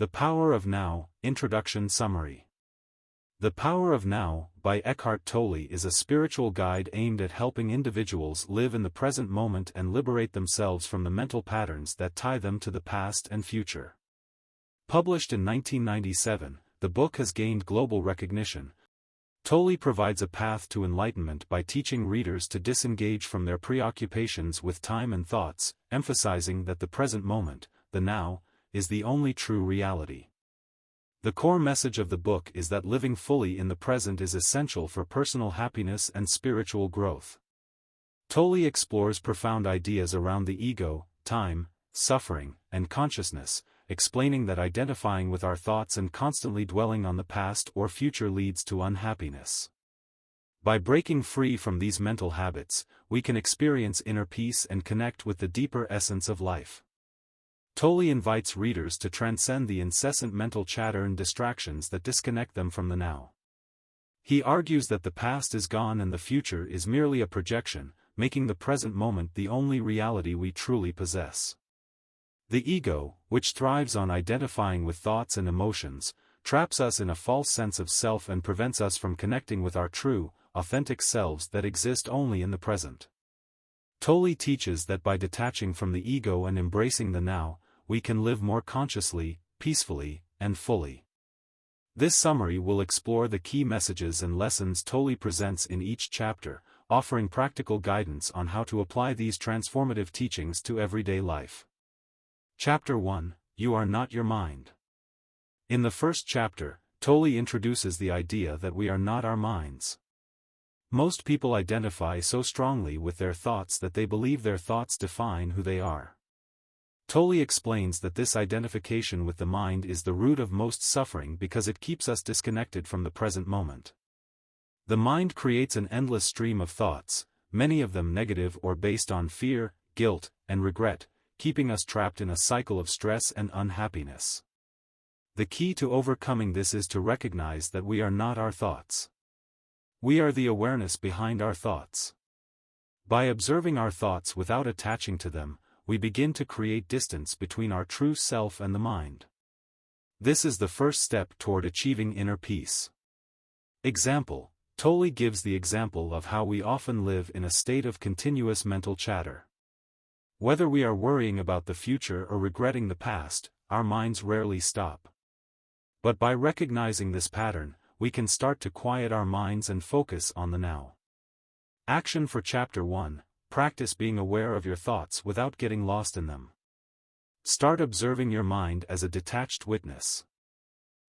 The Power of Now, Introduction Summary. The Power of Now, by Eckhart Tolle, is a spiritual guide aimed at helping individuals live in the present moment and liberate themselves from the mental patterns that tie them to the past and future. Published in 1997, the book has gained global recognition. Tolle provides a path to enlightenment by teaching readers to disengage from their preoccupations with time and thoughts, emphasizing that the present moment, the now, is the only true reality. The core message of the book is that living fully in the present is essential for personal happiness and spiritual growth. Tolle explores profound ideas around the ego, time, suffering, and consciousness, explaining that identifying with our thoughts and constantly dwelling on the past or future leads to unhappiness. By breaking free from these mental habits, we can experience inner peace and connect with the deeper essence of life. Tolle invites readers to transcend the incessant mental chatter and distractions that disconnect them from the now. He argues that the past is gone and the future is merely a projection, making the present moment the only reality we truly possess. The ego, which thrives on identifying with thoughts and emotions, traps us in a false sense of self and prevents us from connecting with our true, authentic selves that exist only in the present. Tolle teaches that by detaching from the ego and embracing the now, we can live more consciously, peacefully, and fully. This summary will explore the key messages and lessons Tolle presents in each chapter, offering practical guidance on how to apply these transformative teachings to everyday life. Chapter 1: You Are Not Your Mind. In the first chapter, Tolle introduces the idea that we are not our minds. Most people identify so strongly with their thoughts that they believe their thoughts define who they are. Tolle explains that this identification with the mind is the root of most suffering because it keeps us disconnected from the present moment. The mind creates an endless stream of thoughts, many of them negative or based on fear, guilt, and regret, keeping us trapped in a cycle of stress and unhappiness. The key to overcoming this is to recognize that we are not our thoughts. We are the awareness behind our thoughts. By observing our thoughts without attaching to them, we begin to create distance between our true self and the mind. This is the first step toward achieving inner peace. Example: Tolle gives the example of how we often live in a state of continuous mental chatter. Whether we are worrying about the future or regretting the past, our minds rarely stop. But by recognizing this pattern, we can start to quiet our minds and focus on the now. Action for Chapter 1: Practice being aware of your thoughts without getting lost in them. Start observing your mind as a detached witness.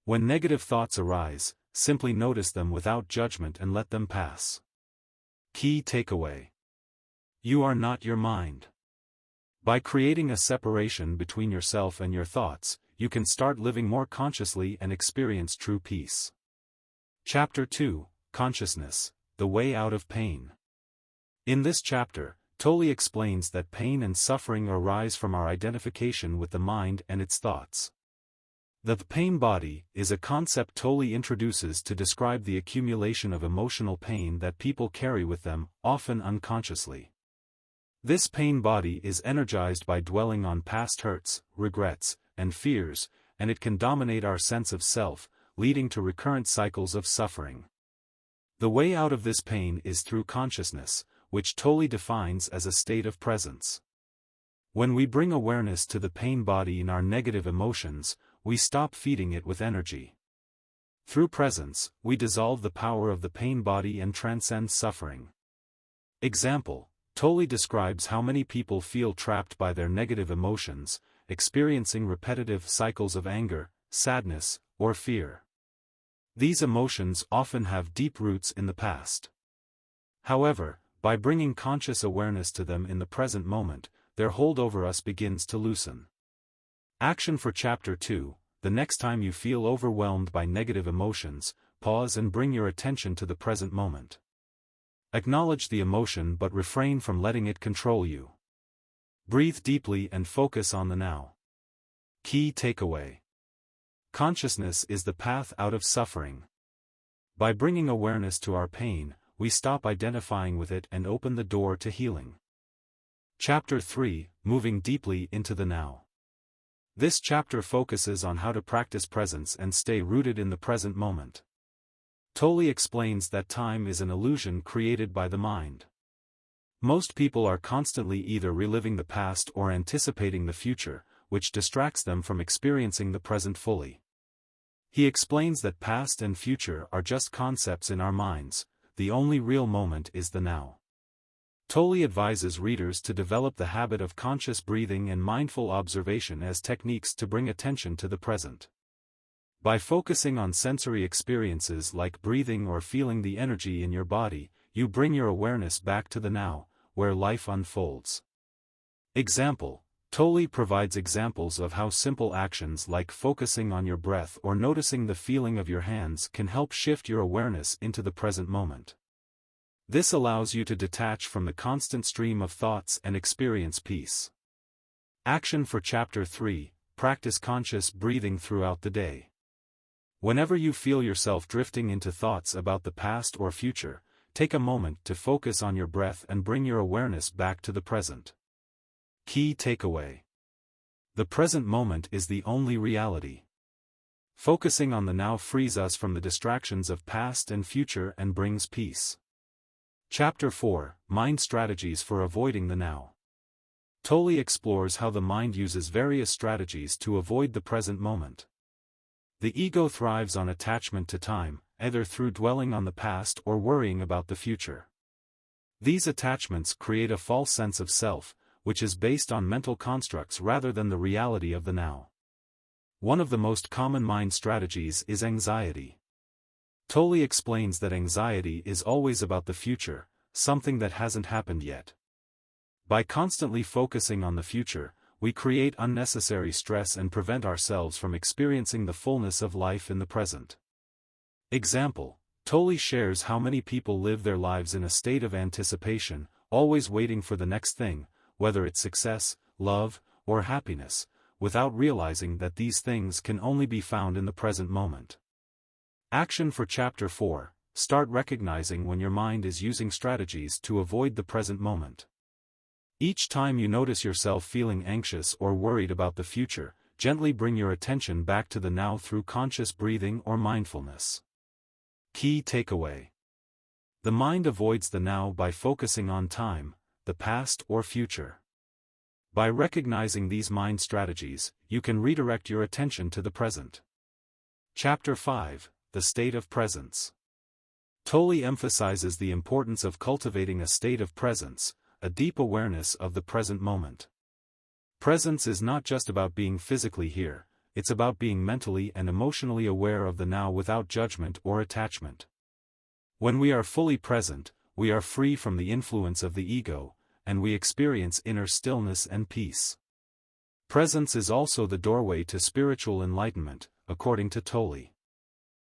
When negative thoughts arise, simply notice them without judgment and let them pass. Key takeaway: You are not your mind. By creating a separation between yourself and your thoughts, you can start living more consciously and experience true peace. Chapter 2: Consciousness, the Way Out of Pain. In this chapter, Tolle explains that pain and suffering arise from our identification with the mind and its thoughts. The pain body is a concept Tolle introduces to describe the accumulation of emotional pain that people carry with them, often unconsciously. This pain body is energized by dwelling on past hurts, regrets, and fears, and it can dominate our sense of self, leading to recurrent cycles of suffering. The way out of this pain is through consciousness, which Tolle defines as a state of presence. When we bring awareness to the pain body in our negative emotions, we stop feeding it with energy. Through presence, we dissolve the power of the pain body and transcend suffering. Example: Tolle describes how many people feel trapped by their negative emotions, experiencing repetitive cycles of anger, sadness, or fear. These emotions often have deep roots in the past. However, by bringing conscious awareness to them in the present moment, their hold over us begins to loosen. Action for Chapter 2: The next time you feel overwhelmed by negative emotions, pause and bring your attention to the present moment. Acknowledge the emotion but refrain from letting it control you. Breathe deeply and focus on the now. Key takeaway: Consciousness is the path out of suffering. By bringing awareness to our pain, we stop identifying with it and open the door to healing. Chapter 3: Moving Deeply into the Now. This chapter focuses on how to practice presence and stay rooted in the present moment. Tolle explains that time is an illusion created by the mind. Most people are constantly either reliving the past or anticipating the future, which distracts them from experiencing the present fully. He explains that past and future are just concepts in our minds, the only real moment is the now. Tolle advises readers to develop the habit of conscious breathing and mindful observation as techniques to bring attention to the present. By focusing on sensory experiences like breathing or feeling the energy in your body, you bring your awareness back to the now, where life unfolds. Example: Tolle provides examples of how simple actions like focusing on your breath or noticing the feeling of your hands can help shift your awareness into the present moment. This allows you to detach from the constant stream of thoughts and experience peace. Action for Chapter 3: Practice conscious breathing throughout the day. Whenever you feel yourself drifting into thoughts about the past or future, take a moment to focus on your breath and bring your awareness back to the present. Key takeaway: the present moment is the only reality. Focusing on the now frees us from the distractions of past and future and brings peace. Chapter 4: Mind Strategies for Avoiding the Now. Tolle explores how the mind uses various strategies to avoid the present moment. The ego thrives on attachment to time, either through dwelling on the past or worrying about the future. These attachments create a false sense of self, which is based on mental constructs rather than the reality of the now. One of the most common mind strategies is anxiety. Tolle explains that anxiety is always about the future, something that hasn't happened yet. By constantly focusing on the future, we create unnecessary stress and prevent ourselves from experiencing the fullness of life in the present. Example: Tolle shares how many people live their lives in a state of anticipation, always waiting for the next thing, whether it's success, love, or happiness, without realizing that these things can only be found in the present moment. Action for Chapter 4: Start recognizing when your mind is using strategies to avoid the present moment. Each time you notice yourself feeling anxious or worried about the future, gently bring your attention back to the now through conscious breathing or mindfulness. Key takeaway: the mind avoids the now by focusing on time, the past or future. By recognizing these mind strategies, you can redirect your attention to the present. Chapter 5: The State of Presence. Tolle emphasizes the importance of cultivating a state of presence, a deep awareness of the present moment. Presence is not just about being physically here, it's about being mentally and emotionally aware of the now without judgment or attachment. When we are fully present, we are free from the influence of the ego, and we experience inner stillness and peace. Presence is also the doorway to spiritual enlightenment, according to Tolle.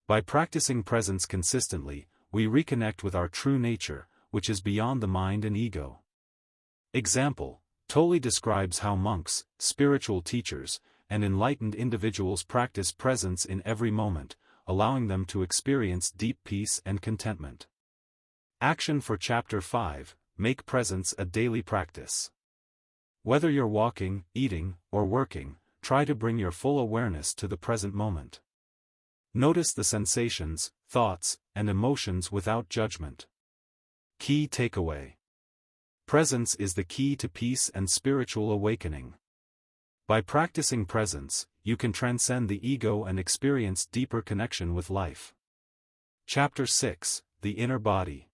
By practicing presence consistently, we reconnect with our true nature, which is beyond the mind and ego. Example: Tolle describes how monks, spiritual teachers, and enlightened individuals practice presence in every moment, allowing them to experience deep peace and contentment. Action for Chapter 5: Make presence a daily practice. Whether you're walking, eating, or working, try to bring your full awareness to the present moment. Notice the sensations, thoughts, and emotions without judgment. Key takeaway: presence is the key to peace and spiritual awakening. By practicing presence, you can transcend the ego and experience deeper connection with life. Chapter 6: The Inner Body.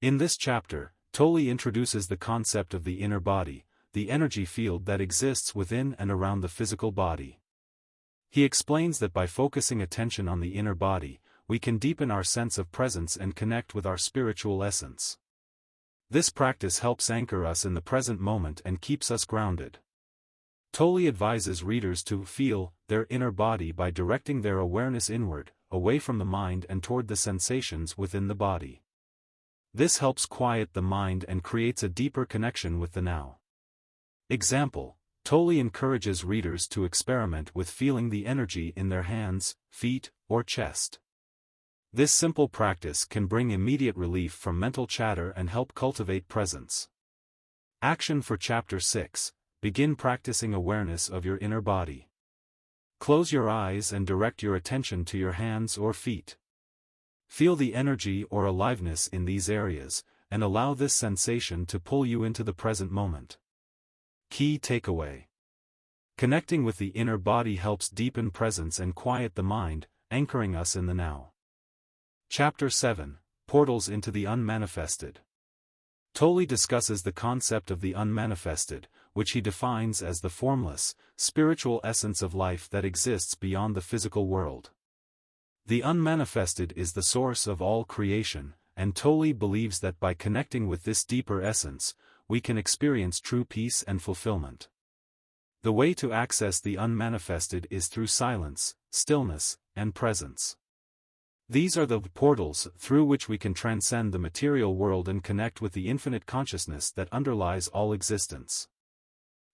In this chapter, Tolle introduces the concept of the inner body, the energy field that exists within and around the physical body. He explains that by focusing attention on the inner body, we can deepen our sense of presence and connect with our spiritual essence. This practice helps anchor us in the present moment and keeps us grounded. Tolle advises readers to feel their inner body by directing their awareness inward, away from the mind and toward the sensations within the body. This helps quiet the mind and creates a deeper connection with the now. Example: Tolle encourages readers to experiment with feeling the energy in their hands, feet, or chest. This simple practice can bring immediate relief from mental chatter and help cultivate presence. Action for Chapter 6: begin practicing awareness of your inner body. Close your eyes and direct your attention to your hands or feet. Feel the energy or aliveness in these areas, and allow this sensation to pull you into the present moment. Key takeaway. Connecting with the inner body helps deepen presence and quiet the mind, anchoring us in the now. Chapter 7, Portals into the Unmanifested. Tolle discusses the concept of the unmanifested, which he defines as the formless, spiritual essence of life that exists beyond the physical world. The unmanifested is the source of all creation, and Tolle believes that by connecting with this deeper essence, we can experience true peace and fulfillment. The way to access the unmanifested is through silence, stillness, and presence. These are the portals through which we can transcend the material world and connect with the infinite consciousness that underlies all existence.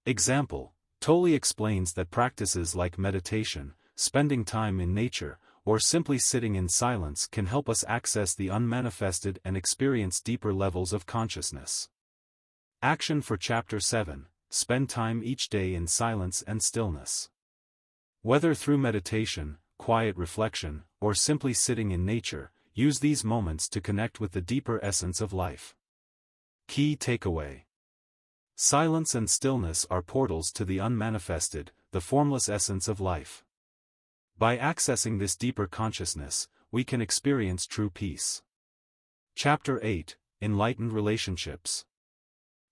Example: Tolle explains that practices like meditation, spending time in nature, or simply sitting in silence can help us access the unmanifested and experience deeper levels of consciousness. Action for Chapter 7: Spend time each day in silence and stillness. Whether through meditation, quiet reflection, or simply sitting in nature, use these moments to connect with the deeper essence of life. Key takeaway. Silence and stillness are portals to the unmanifested, the formless essence of life. By accessing this deeper consciousness, we can experience true peace. Chapter 8, Enlightened Relationships.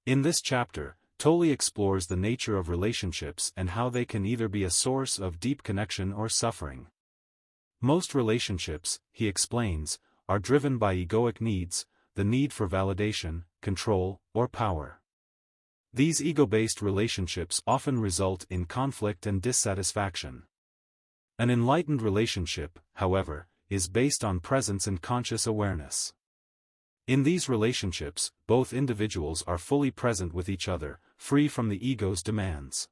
In this chapter, Tolle explores the nature of relationships and how they can either be a source of deep connection or suffering. Most relationships, he explains, are driven by egoic needs, the need for validation, control, or power. These ego-based relationships often result in conflict and dissatisfaction. An enlightened relationship, however, is based on presence and conscious awareness. In these relationships, both individuals are fully present with each other, free from the ego's demands.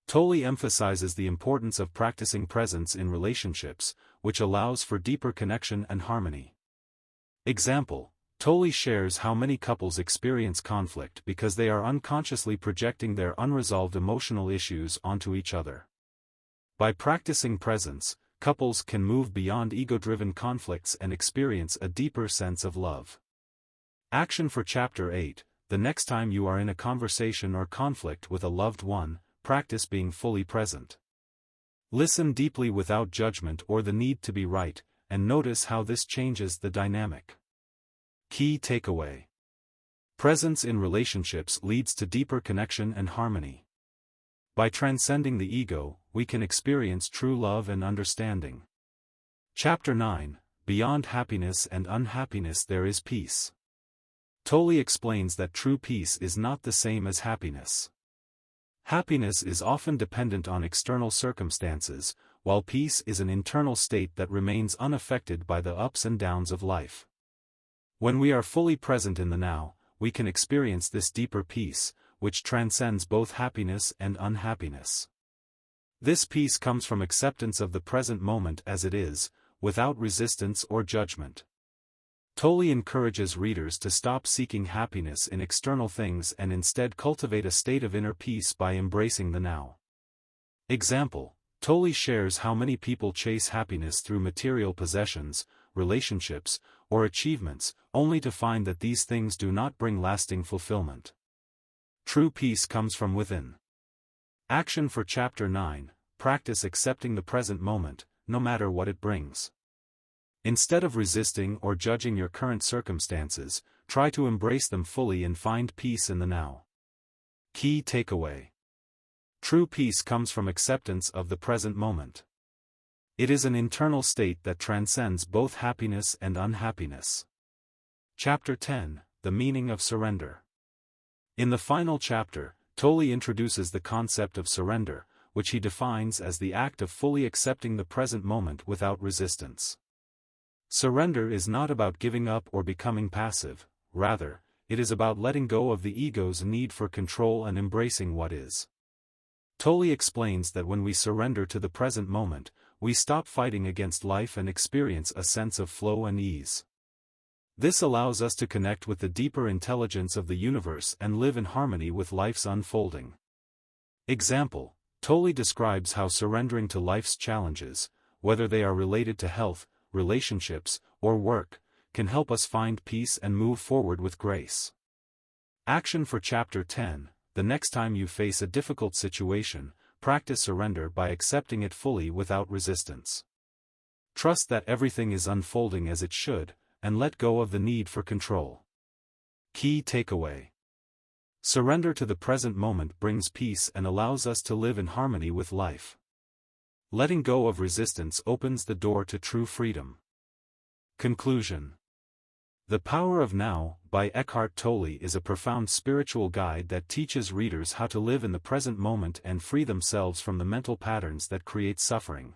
Tolle emphasizes the importance of practicing presence in relationships, which allows for deeper connection and harmony. Example: Tolle shares how many couples experience conflict because they are unconsciously projecting their unresolved emotional issues onto each other. By practicing presence, couples can move beyond ego-driven conflicts and experience a deeper sense of love. Action for Chapter 8: The next time you are in a conversation or conflict with a loved one, practice being fully present. Listen deeply without judgment or the need to be right, and notice how this changes the dynamic. Key takeaway. Presence in relationships leads to deeper connection and harmony. By transcending the ego, we can experience true love and understanding. Chapter 9, Beyond Happiness and Unhappiness There is Peace. Tolle explains that true peace is not the same as happiness. Happiness is often dependent on external circumstances, while peace is an internal state that remains unaffected by the ups and downs of life. When we are fully present in the now, we can experience this deeper peace, which transcends both happiness and unhappiness. This peace comes from acceptance of the present moment as it is, without resistance or judgment. Tolle encourages readers to stop seeking happiness in external things and instead cultivate a state of inner peace by embracing the now. Example: Tolle shares how many people chase happiness through material possessions, relationships, or achievements, only to find that these things do not bring lasting fulfillment. True peace comes from within. Action for Chapter 9: Practice accepting the present moment, no matter what it brings. Instead of resisting or judging your current circumstances, try to embrace them fully and find peace in the now. Key takeaway. True peace comes from acceptance of the present moment. It is an internal state that transcends both happiness and unhappiness. Chapter 10, The Meaning of Surrender. In the final chapter, Tolle introduces the concept of surrender, which he defines as the act of fully accepting the present moment without resistance. Surrender is not about giving up or becoming passive, rather, it is about letting go of the ego's need for control and embracing what is. Tolle explains that when we surrender to the present moment, we stop fighting against life and experience a sense of flow and ease. This allows us to connect with the deeper intelligence of the universe and live in harmony with life's unfolding. Example: Tolle describes how surrendering to life's challenges, whether they are related to health, relationships, or work, can help us find peace and move forward with grace. Action for Chapter 10: The next time you face a difficult situation, practice surrender by accepting it fully without resistance. Trust that everything is unfolding as it should, and let go of the need for control. Key takeaway: surrender to the present moment brings peace and allows us to live in harmony with life. Letting go of resistance opens the door to true freedom. Conclusion: The Power of Now, by Eckhart Tolle, is a profound spiritual guide that teaches readers how to live in the present moment and free themselves from the mental patterns that create suffering.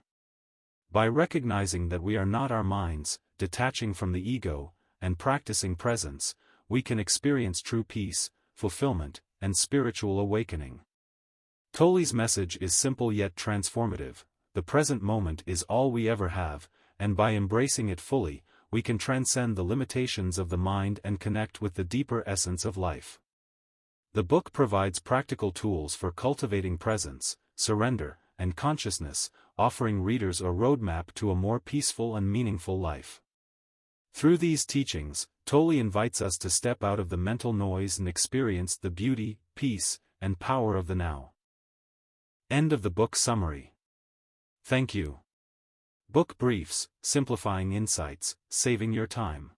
By recognizing that we are not our minds, detaching from the ego, and practicing presence, we can experience true peace, fulfillment, and spiritual awakening. Tolle's message is simple yet transformative: the present moment is all we ever have, and by embracing it fully, we can transcend the limitations of the mind and connect with the deeper essence of life. The book provides practical tools for cultivating presence, surrender, and consciousness, offering readers a roadmap to a more peaceful and meaningful life. Through these teachings, Tolle invites us to step out of the mental noise and experience the beauty, peace, and power of the now. End of the book summary. Thank you. Book briefs, simplifying insights, saving your time.